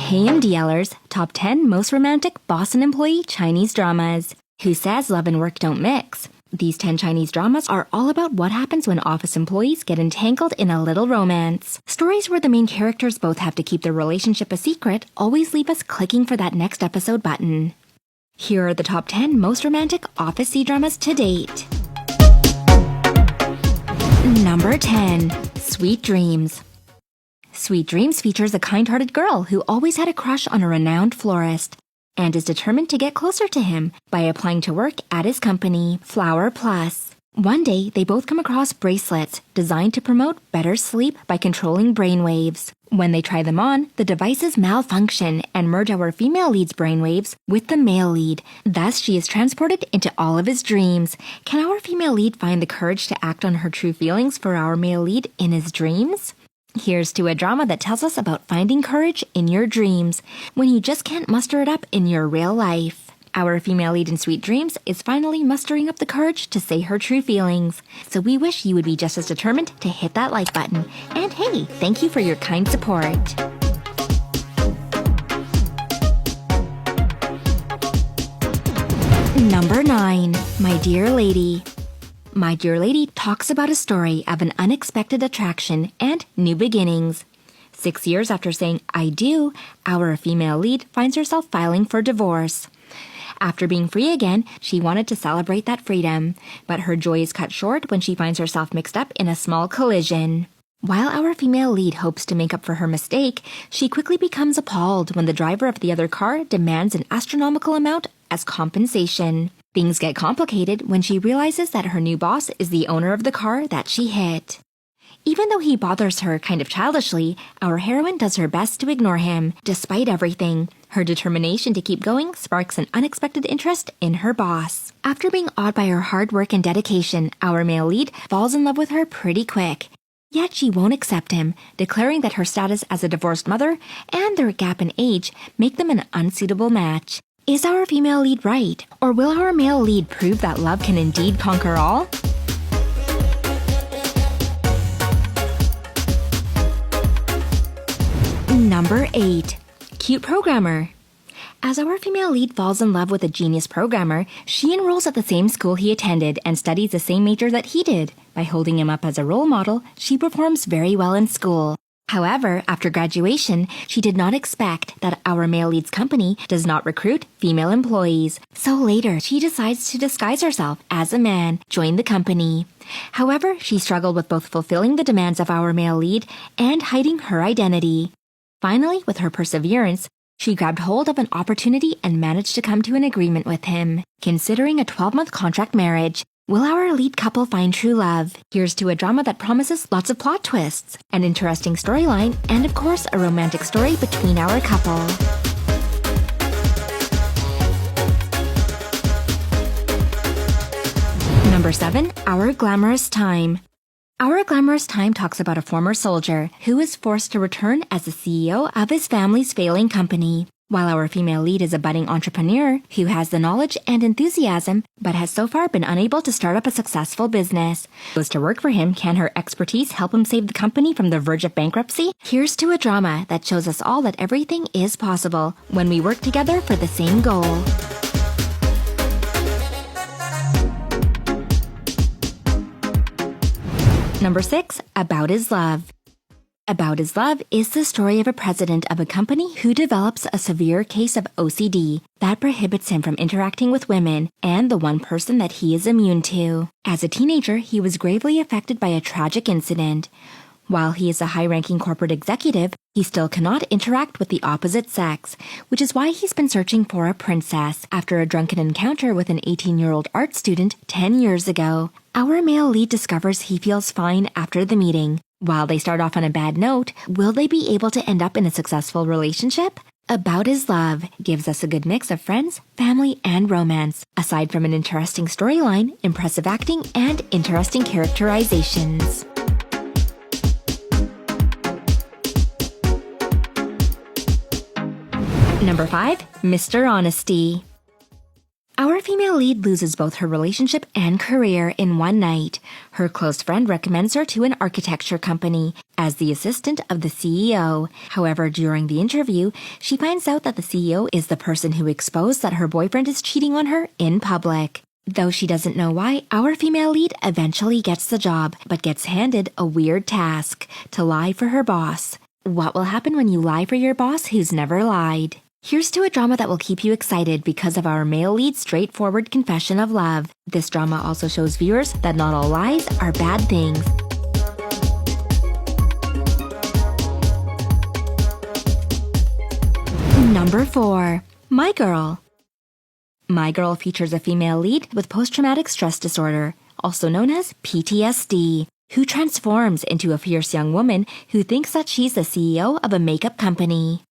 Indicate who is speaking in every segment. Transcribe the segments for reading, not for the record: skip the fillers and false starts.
Speaker 1: Hey MDLers, Top 10 Most Romantic Boss and Employee Chinese Dramas. Who says love and work don't mix? These 10 Chinese dramas are all about what happens when office employees get entangled in a little romance. Stories where the main characters both have to keep their relationship a secret always leave us clicking for that next episode button. Here are the top 10 most romantic office C-dramas to date. Number 10. Sweet Dreams. Sweet Dreams features a kind-hearted girl who always had a crush on a renowned florist and is determined to get closer to him by applying to work at his company, Flower Plus. One day, they both come across bracelets designed to promote better sleep by controlling brainwaves. When they try them on, the devices malfunction and merge our female lead's brainwaves with the male lead. Thus, she is transported into all of his dreams. Can our female lead find the courage to act on her true feelings for our male lead in his dreams? Here's to a drama that tells us about finding courage in your dreams when you just can't muster it up in your real life. Our female lead in Sweet Dreams is finally mustering up the courage to say her true feelings. So we wish you would be just as determined to hit that like button. And hey, thank you for your kind support. Number 9. My Dear Lady. My Dear Lady talks about a story of an unexpected attraction and new beginnings. 6 years after saying I do, our female lead finds herself filing for divorce. After being free again, she wanted to celebrate that freedom, but her joy is cut short when she finds herself mixed up in a small collision. While our female lead hopes to make up for her mistake, she quickly becomes appalled when the driver of the other car demands an astronomical amount as compensation. Things get complicated when she realizes that her new boss is the owner of the car that she hit. Even though he bothers her kind of childishly, our heroine does her best to ignore him, despite everything. Her determination to keep going sparks an unexpected interest in her boss. After being awed by her hard work and dedication, our male lead falls in love with her pretty quick. Yet she won't accept him, declaring that her status as a divorced mother and their gap in age make them an unsuitable match. Is our female lead right, or will our male lead prove that love can indeed conquer all? Number 8. Cute Programmer. As our female lead falls in love with a genius programmer, she enrolls at the same school he attended and studies the same major that he did. By holding him up as a role model, she performs very well in school. However, after graduation, she did not expect that our male lead's company does not recruit female employees. So later, she decides to disguise herself as a man, join the company. However, she struggled with both fulfilling the demands of our male lead and hiding her identity. Finally, with her perseverance, she grabbed hold of an opportunity and managed to come to an agreement with him. Considering a 12-month contract marriage, will our lead couple find true love? Here's to a drama that promises lots of plot twists, an interesting storyline, and of course a romantic story between our couple. Number 7. Our Glamorous Time. Our Glamorous Time talks about a former soldier who is forced to return as the CEO of his family's failing company, while our female lead is a budding entrepreneur who has the knowledge and enthusiasm but has so far been unable to start up a successful business. Goes to work for him, can her expertise help him save the company from the verge of bankruptcy? Here's to a drama that shows us all that everything is possible when we work together for the same goal. Number 6. About His Love. About His Love is the story of a president of a company who develops a severe case of OCD that prohibits him from interacting with women and the one person that he is immune to. As a teenager, he was gravely affected by a tragic incident. While he is a high-ranking corporate executive, he still cannot interact with the opposite sex, which is why he's been searching for a princess after a drunken encounter with an 18-year-old art student 10 years ago. Our male lead discovers he feels fine after the meeting. While they start off on a bad note, will they be able to end up in a successful relationship? About His Love gives us a good mix of friends, family, and romance, aside from an interesting storyline, impressive acting, and interesting characterizations. Number 5. Mr. Honesty. Our female lead loses both her relationship and career in one night. Her close friend recommends her to an architecture company as the assistant of the CEO. However, during the interview, she finds out that the CEO is the person who exposed that her boyfriend is cheating on her in public. Though she doesn't know why, our female lead eventually gets the job, but gets handed a weird task: to lie for her boss. What will happen when you lie for your boss who's never lied? Here's to a drama that will keep you excited because of our male lead's straightforward confession of love. This drama also shows viewers that not all lies are bad things. Number 4. My Girl. My Girl features a female lead with post-traumatic stress disorder, also known as PTSD, who transforms into a fierce young woman who thinks that she's the CEO of a makeup company.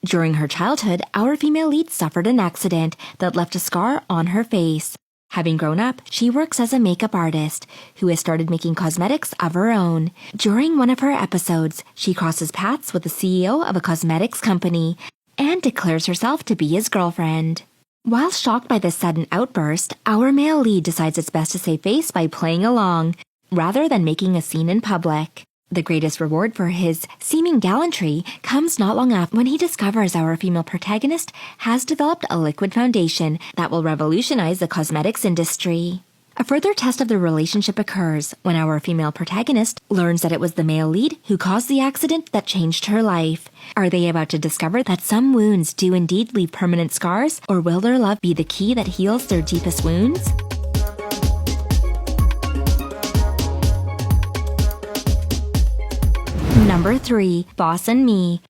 Speaker 1: During her childhood, our female lead suffered an accident that left a scar on her face. Having grown up, she works as a makeup artist who has started making cosmetics of her own. During one of her episodes, she crosses paths with the CEO of a cosmetics company and declares herself to be his girlfriend. While shocked by this sudden outburst, our male lead decides it's best to save face by playing along, rather than making a scene in public. The greatest reward for his seeming gallantry comes not long after when he discovers our female protagonist has developed a liquid foundation that will revolutionize the cosmetics industry. A further test of the relationship occurs when our female protagonist learns that it was the male lead who caused the accident that changed her life. Are they about to discover that some wounds do indeed leave permanent scars, or will their love be the key that heals their deepest wounds? Number 3. Boss and Me.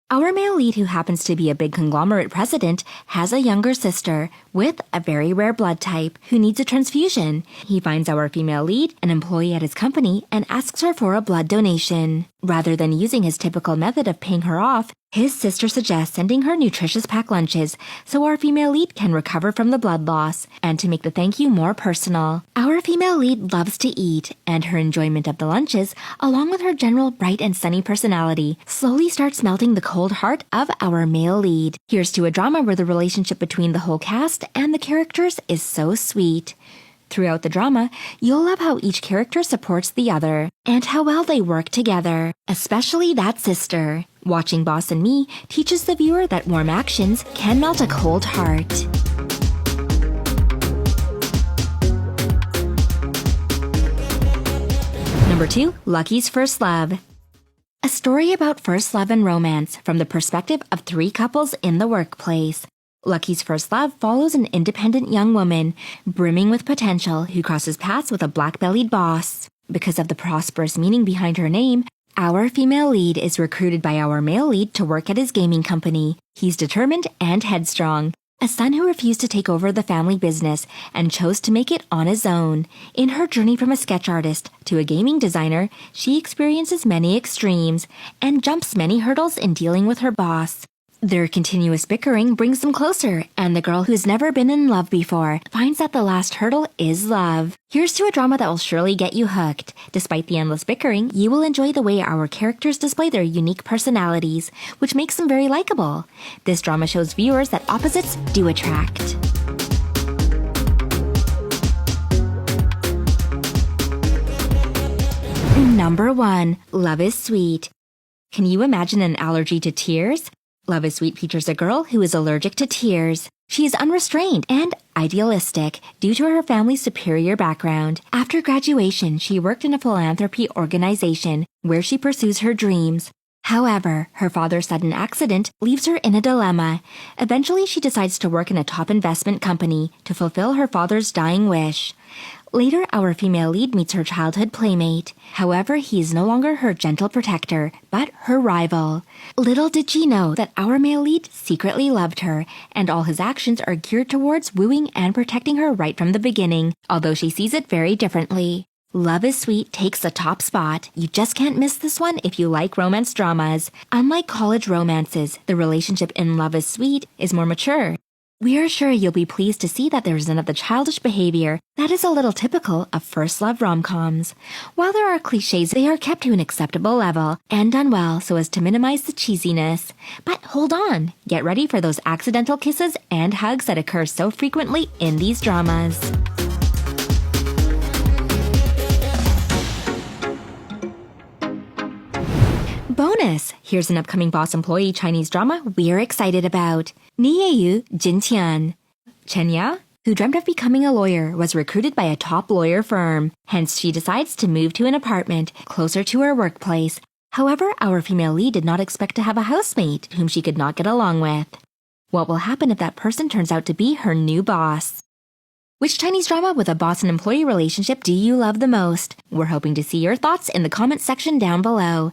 Speaker 1: Our male lead, who happens to be a big conglomerate president, has a younger sister with a very rare blood type who needs a transfusion. He finds our female lead, an employee at his company, and asks her for a blood donation. Rather than using his typical method of paying her off, his sister suggests sending her nutritious packed lunches so our female lead can recover from the blood loss, and to make the thank you more personal. Our female lead loves to eat, and her enjoyment of the lunches, along with her general bright and sunny personality, slowly starts melting the cold heart of our male lead. Here's to a drama where the relationship between the whole cast and the characters is so sweet. Throughout the drama, you'll love how each character supports the other, and how well they work together, especially that sister. Watching Boss and Me teaches the viewer that warm actions can melt a cold heart. Number 2. Lucky's First Love. A story about first love and romance from the perspective of 3 couples in the workplace. Lucky's First Love follows an independent young woman, brimming with potential, who crosses paths with a black-bellied boss. Because of the prosperous meaning behind her name, our female lead is recruited by our male lead to work at his gaming company. He's determined and headstrong, a son who refused to take over the family business and chose to make it on his own. In her journey from a sketch artist to a gaming designer, she experiences many extremes and jumps many hurdles in dealing with her boss. Their continuous bickering brings them closer, and the girl who's never been in love before finds that the last hurdle is love. Here's to a drama that will surely get you hooked. Despite the endless bickering, you will enjoy the way our characters display their unique personalities, which makes them very likable. This drama shows viewers that opposites do attract. Number 1. Love is Sweet. Can you imagine an allergy to tears? Love is Sweet features a girl who is allergic to tears. She is unrestrained and idealistic due to her family's superior background. After graduation, she worked in a philanthropy organization where she pursues her dreams. However, her father's sudden accident leaves her in a dilemma. Eventually, she decides to work in a top investment company to fulfill her father's dying wish. Later, our female lead meets her childhood playmate. However, he is no longer her gentle protector, but her rival. Little did she know that our male lead secretly loved her, and all his actions are geared towards wooing and protecting her right from the beginning, although she sees it very differently. Love is Sweet takes the top spot. You just can't miss this one if you like romance dramas. Unlike college romances, the relationship in Love is Sweet is more mature. We are sure you'll be pleased to see that there is none of the childish behavior that is a little typical of first love rom-coms. While there are cliches, they are kept to an acceptable level and done well so as to minimize the cheesiness. But hold on, get ready for those accidental kisses and hugs that occur so frequently in these dramas. Bonus! Here's an upcoming boss employee Chinese drama we're excited about. Nieyu Jintian. Chenya, who dreamt of becoming a lawyer, was recruited by a top lawyer firm. Hence, she decides to move to an apartment closer to her workplace. However, our female lead did not expect to have a housemate whom she could not get along with. What will happen if that person turns out to be her new boss? Which Chinese drama with a boss and employee relationship do you love the most? We're hoping to see your thoughts in the comments section down below.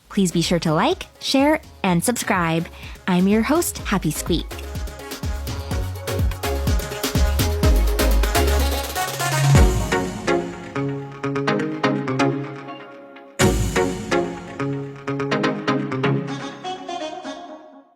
Speaker 1: Please be sure to like, share, and subscribe. I'm your host, Happy Squeak.